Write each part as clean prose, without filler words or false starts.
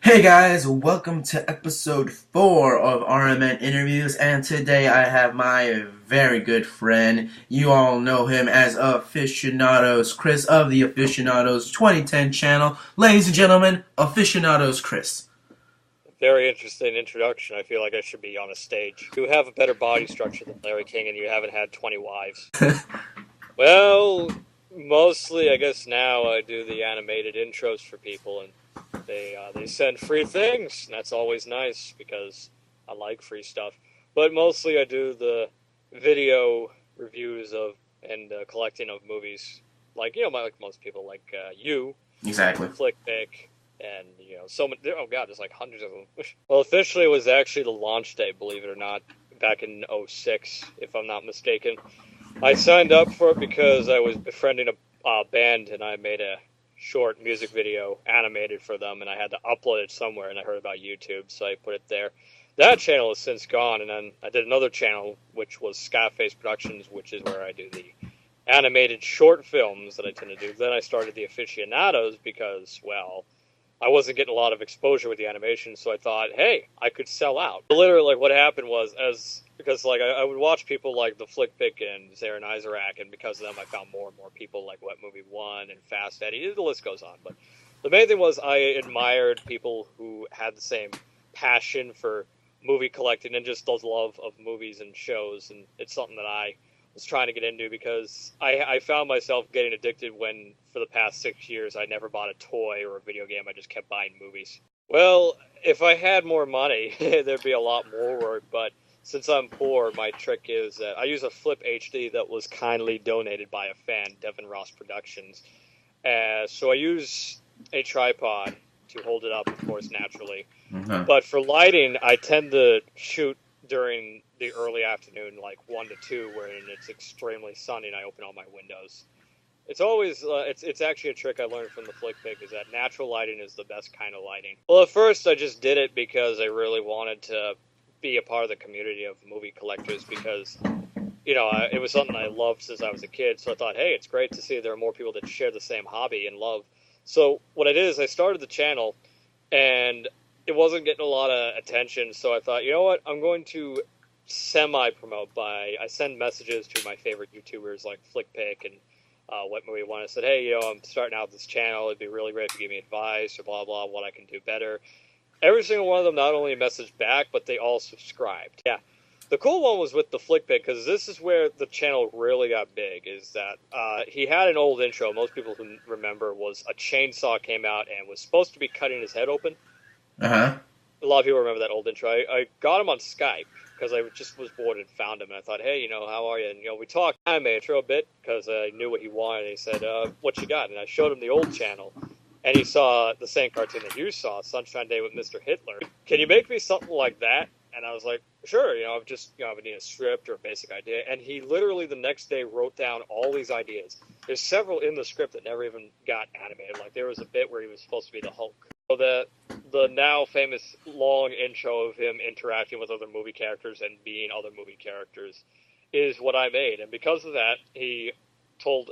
Hey guys, welcome to episode 4 of RMN Interviews, and today I have my very good friend. You all know him as Aficionados Chris of the Aficionados2010 Channel. Ladies and gentlemen, Aficionados Chris. Very interesting introduction. I feel like I should be on a stage. You have a better body structure than Larry King, and you haven't had 20 wives. Well, mostly, I guess now I do the animated intros for people, and they send free things, and that's always nice because I like free stuff. But mostly, I do the video reviews of and collecting of movies, like like most people, like you, Exactly. Flickpick, and so many. Oh god, there's like hundreds of them. Well, officially, it was actually the launch day, believe it or not, back in '06, if I'm not mistaken. I signed up for it because I was befriending a band, and I made a short music video animated for them, and I had to upload it somewhere, and I heard about YouTube, so I put it there. That channel has since gone, and then I did another channel, which was Skyface Productions, which is where I do the animated short films that I tend to do. Then I started the Aficionados because, well, I wasn't getting a lot of exposure with the animation, so I thought, hey, I could sell out. Literally, like, what happened was, because like I would watch people like the Flickpick and Zarin Isaac, and because of them, I found more and more people like Wet Movie One and Fast Eddie. The list goes on, but the main thing was I admired people who had the same passion for movie collecting and just those love of movies and shows, and it's something that I was trying to get into because I found myself getting addicted when, for the past 6 years, I never bought a toy or a video game. I just kept buying movies. Well, if I had more money, there'd be a lot more work, but since I'm poor, my trick is that I use a Flip HD that was kindly donated by a fan, Devin Ross Productions. So I use a tripod to hold it up, of course, naturally. Mm-hmm. But for lighting, I tend to shoot during the early afternoon, like 1 to 2, where it's extremely sunny and I open all my windows. It's always, it's actually a trick I learned from the Flickpick, is that natural lighting is the best kind of lighting. Well, at first I just did it because I really wanted to be a part of the community of movie collectors because, it was something I loved since I was a kid. So I thought, hey, it's great to see there are more people that share the same hobby and love. So what I did is I started the channel, and it wasn't getting a lot of attention. So I thought, you know what, I'm going to semi-promote I send messages to my favorite YouTubers like Flickpick and What Movie One. I said, hey, I'm starting out this channel. It'd be really great if you give me advice or blah, blah, what I can do better. Every single one of them not only messaged back, but they all subscribed. Yeah. The cool one was with the Flickpick, because this is where the channel really got big, is that he had an old intro, most people who remember, was a chainsaw came out and was supposed to be cutting his head open. Uh-huh. A lot of people remember that old intro. I got him on Skype, because I just was bored and found him, and I thought, hey, how are you? And, we talked anime intro a bit, because I knew what he wanted, and he said, what you got? And I showed him the old channel. And he saw the same cartoon that you saw, Sunshine Day with Mr. Hitler. Can you make me something like that? And I was like, sure, I've just, I need a script or a basic idea. And he literally the next day wrote down all these ideas. There's several in the script that never even got animated. Like, there was a bit where he was supposed to be the Hulk. So the now famous long intro of him interacting with other movie characters and being other movie characters is what I made. And because of that, he told,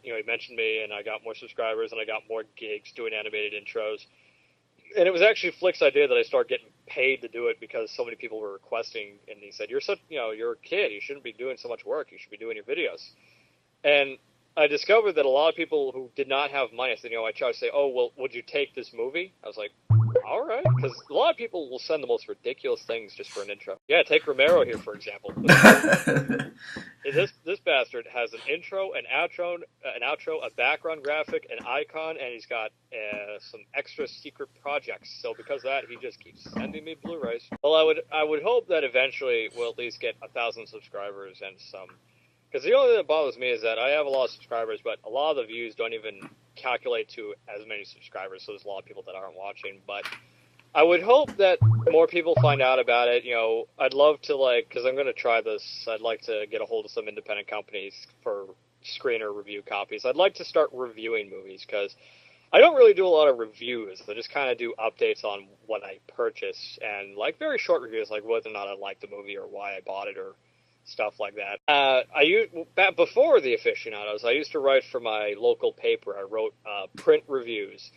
he mentioned me, and I got more subscribers, and I got more gigs doing animated intros. And it was actually Flick's idea that I start getting paid to do it because so many people were requesting, and he said, you're a kid, you shouldn't be doing so much work, you should be doing your videos. And I discovered that a lot of people who did not have money, I said, I tried to say, oh, well, would you take this movie? I was like, all right, because a lot of people will send the most ridiculous things just for an intro. Yeah, take Romero here, for example. This bastard has an intro, an outro, a background graphic, an icon, and he's got some extra secret projects. So because of that, he just keeps sending me Blu-rays. Well, I would hope that eventually we'll at least get 1,000 subscribers and some. Because the only thing that bothers me is that I have a lot of subscribers, but a lot of the views don't even calculate to as many subscribers, so there's a lot of people that aren't watching. But I would hope that more people find out about it. I'd love to, because I'm going to try this, I'd like to get a hold of some independent companies for screener review copies. I'd like to start reviewing movies, because I don't really do a lot of reviews. I just kind of do updates on what I purchase, and, very short reviews, like whether or not I like the movie or why I bought it or stuff like that. Back before the Aficionados, I used to write for my local paper. I wrote print reviews,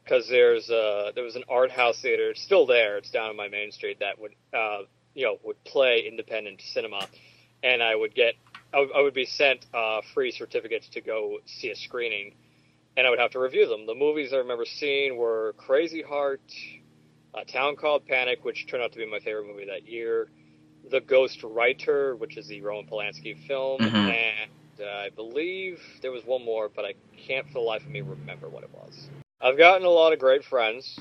because there was an art house theater, it's still there, it's down on my main street, that would would play independent cinema, and I would be sent free certificates to go see a screening, and I would have to review them. The movies I remember seeing were Crazy Heart, A Town Called Panic, which turned out to be my favorite movie that year, The Ghost Writer, which is the Roman Polanski film, and I believe there was one more, but I can't for the life of me remember what it was. I've gotten a lot of great friends.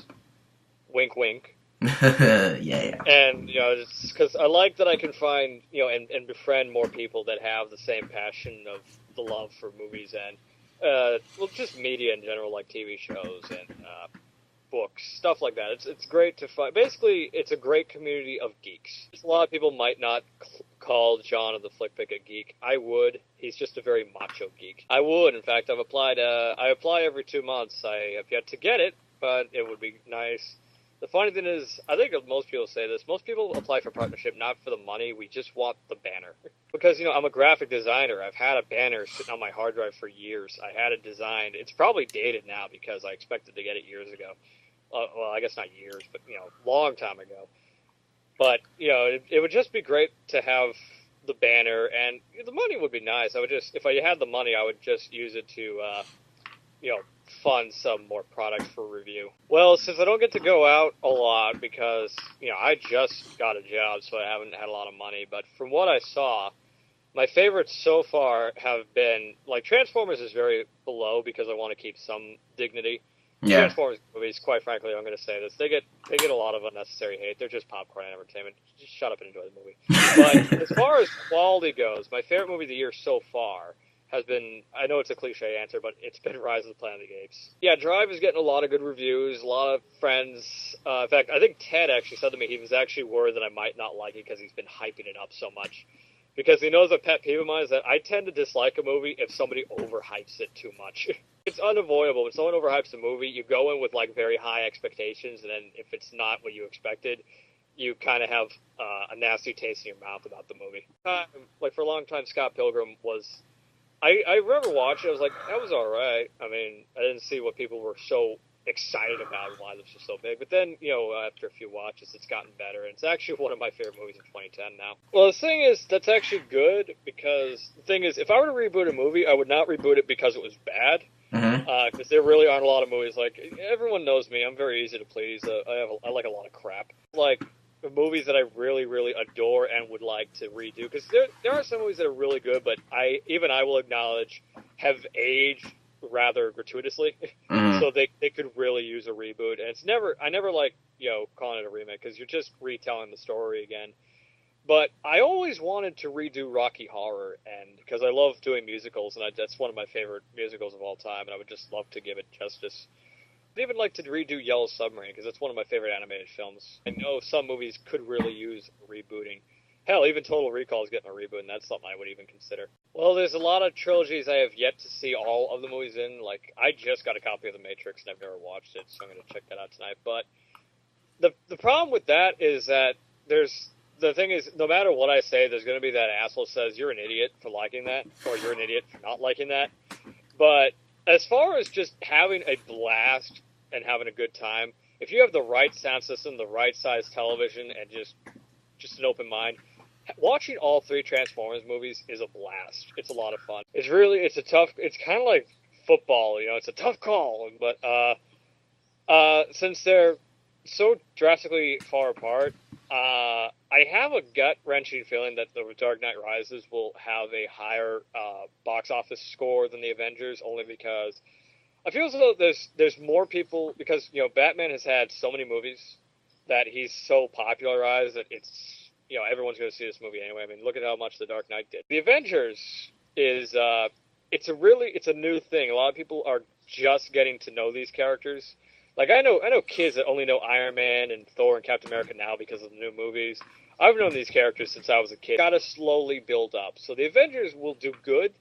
Wink, wink. Yeah. And, it's because I like that I can find, and befriend more people that have the same passion of the love for movies and, just media in general, like TV shows and books, stuff like that. It's great to find. Basically, it's a great community of geeks. A lot of people might not call John of the Flick Pick a geek. I would. He's just a very macho geek. I would. In fact, I've applied. I apply every 2 months. I have yet to get it, but it would be nice. The funny thing is, I think most people say this, most people apply for partnership not for the money, we just want the banner. Because, I'm a graphic designer. I've had a banner sitting on my hard drive for years. I had it designed. It's probably dated now because I expected to get it years ago. Well, I guess not years, but, long time ago. But, it would just be great to have the banner, and the money would be nice. If I had the money, I would just use it to, fund some more products for review. Well, since I don't get to go out a lot because, I just got a job, so I haven't had a lot of money, but from what I saw, my favorites so far have been, like, Transformers is very below because I want to keep some dignity. Yeah. Transformers movies, quite frankly, I'm going to say this, they get a lot of unnecessary hate. They're just popcorn entertainment. Just shut up and enjoy the movie. But as far as quality goes, my favorite movie of the year so far has been, I know it's a cliche answer, but it's been Rise of the Planet of the Apes. Yeah, Drive is getting a lot of good reviews, a lot of friends. In fact, I think Ted actually said to me he was actually worried that I might not like it because he's been hyping it up so much. Because he knows a pet peeve of mine is that I tend to dislike a movie if somebody overhypes it too much. It's unavoidable. When someone overhypes a movie, you go in with, like, very high expectations, and then if it's not what you expected, you kind of have a nasty taste in your mouth about the movie. Like, for a long time, Scott Pilgrim was... I remember watching it, I was like, that was alright. I mean, I didn't see what people were so excited about and why this was so big. But then, after a few watches, it's gotten better. And it's actually one of my favorite movies of 2010 now. Well, the thing is, that's actually good, because the thing is, if I were to reboot a movie, I would not reboot it because it was bad. Because there really aren't a lot of movies, like, everyone knows me, I'm very easy to please. I like a lot of crap. Like, the movies that I really, really adore and would like to redo, because there are some movies that are really good, but I will acknowledge have aged rather gratuitously, so they could really use a reboot. And I never like calling it a remake, because you're just retelling the story again. But I always wanted to redo Rocky Horror, and because I love doing musicals, and that's one of my favorite musicals of all time, and I would just love to give it justice. I'd even like to redo Yellow Submarine, because it's one of my favorite animated films. I know some movies could really use rebooting. Hell, even Total Recall is getting a reboot, and that's something I would even consider. Well, there's a lot of trilogies I have yet to see all of the movies in. Like, I just got a copy of The Matrix, and I've never watched it, so I'm going to check that out tonight. But the problem with that is that the thing is, no matter what I say, there's going to be that asshole who says, you're an idiot for liking that, or you're an idiot for not liking that. But as far as just having a blast and having a good time, if you have the right sound system, the right size television, and just an open mind, watching all three Transformers movies is a blast. It's a lot of fun. It's kind of like football, it's a tough call, but since they're so drastically far apart, I have a gut-wrenching feeling that The Dark Knight Rises will have a higher box office score than the Avengers, only because I feel as though there's more people, because Batman has had so many movies that he's so popularized that it's everyone's going to see this movie anyway. I mean, look at how much The Dark Knight did. The Avengers is it's a new thing. A lot of people are just getting to know these characters. Like, I know kids that only know Iron Man and Thor and Captain America now because of the new movies. I've known these characters since I was a kid. Gotta slowly build up. So the Avengers will do good.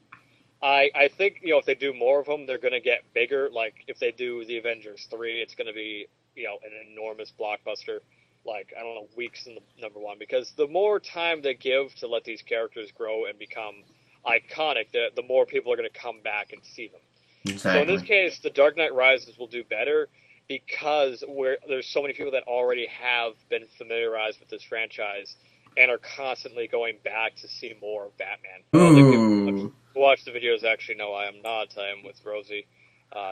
I think, if they do more of them, they're going to get bigger. Like, if they do the Avengers 3, it's going to be, an enormous blockbuster. Like, I don't know, weeks in the number one. Because the more time they give to let these characters grow and become iconic, the more people are going to come back and see them. Exactly. So in this case, The Dark Knight Rises will do better. because there's so many people that already have been familiarized with this franchise and are constantly going back to see more of Batman. Ooh. Who watch the videos actually know I am not. I am with Rosie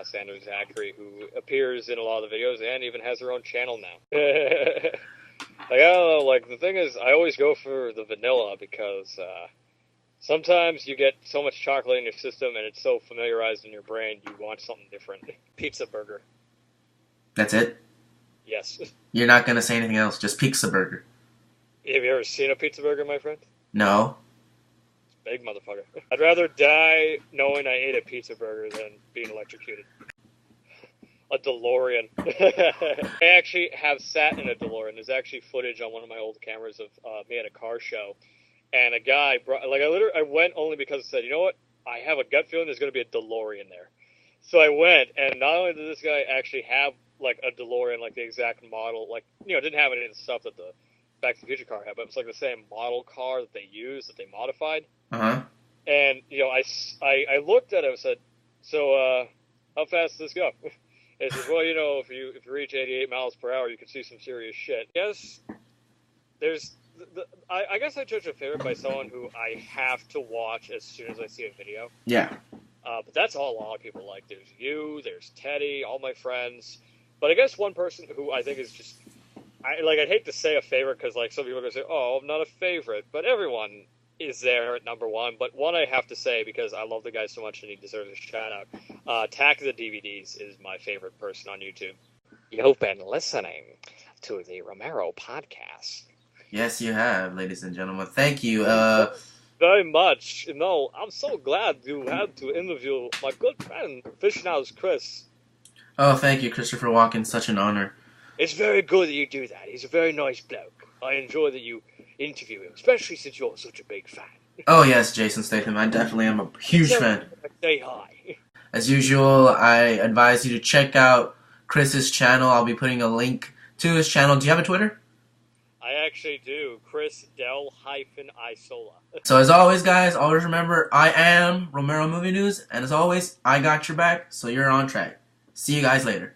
Sanders Zachary, who appears in a lot of the videos and even has her own channel now. Like, I don't know, like, the thing is, I always go for the vanilla because sometimes you get so much chocolate in your system and it's so familiarized in your brain, you want something different. Pizza burger. That's it? Yes. You're not going to say anything else, just pizza burger. Have you ever seen a pizza burger, my friend? No. Big motherfucker. I'd rather die knowing I ate a pizza burger than being electrocuted. A DeLorean. I actually have sat in a DeLorean. There's actually footage on one of my old cameras of me at a car show. And a guy brought, like, I went only because I said, you know what? I have a gut feeling there's going to be a DeLorean there. So I went, and not only did this guy actually have, like, a DeLorean, like the exact model, like, you know, didn't have any of the stuff that the Back to the Future car had, but it was like the same model car that they used, that they modified. Uh-huh. And, you know, I looked at it and said, so, how fast does this go? It says, well, you know, if you reach 88 miles per hour, you can see some serious shit. Yes, there's, I guess I judge a favorite by someone who I have to watch as soon as I see a video. Yeah. But that's all a lot of people like. There's you, there's Teddy, all my friends. But I guess one person who I think is just, I'd hate to say a favorite because, like, some people are going to say, oh, I'm not a favorite. But everyone is there at number one. But one I have to say, because I love the guy so much and he deserves a shout-out, Attack of the DVDs is my favorite person on YouTube. You've been listening to the Romero Podcast. Yes, you have, ladies and gentlemen. Thank you. Very much. No, I'm so glad you had to interview my good friend, Aficionados Chris. Oh, thank you, Christopher Walken. Such an honor. It's very good that you do that. He's a very nice bloke. I enjoy that you interview him, especially since you're such a big fan. Oh, yes, Jason Statham. I definitely am a huge fan. Say hi. As usual, I advise you to check out Chris's channel. I'll be putting a link to his channel. Do you have a Twitter? I actually do. Chris Del-Isola. So as always, guys, always remember, I am Romero Movie News. And as always, I got your back, so you're on track. See you guys later.